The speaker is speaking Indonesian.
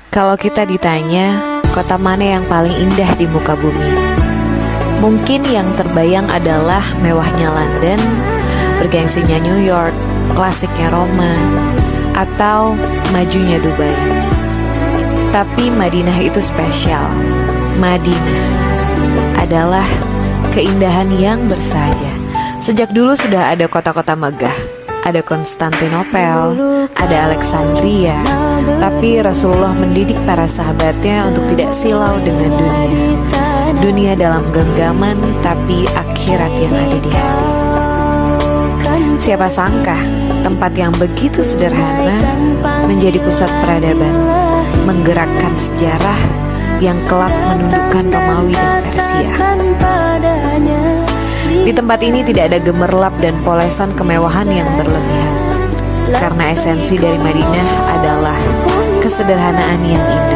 Kalau kita ditanya, kota mana yang paling indah di muka bumi? Mungkin yang terbayang adalah mewahnya London, bergengsinya New York, klasiknya Roma, atau majunya Dubai. Tapi Madinah itu spesial. Madinah adalah keindahan yang bersahaja. Sejak dulu sudah ada kota-kota megah. Ada Konstantinopel, ada Alexandria. Tapi Rasulullah mendidik para sahabatnya untuk tidak silau dengan dunia. Dunia dalam genggaman, tapi akhirat yang ada di hati. Siapa sangka tempat yang begitu sederhana menjadi pusat peradaban, menggerakkan sejarah yang kelak menundukkan Romawi dan Persia. Di tempat ini tidak ada gemerlap dan polesan kemewahan yang berlebihan, karena esensi dari Madinah adalah kesederhanaan yang indah.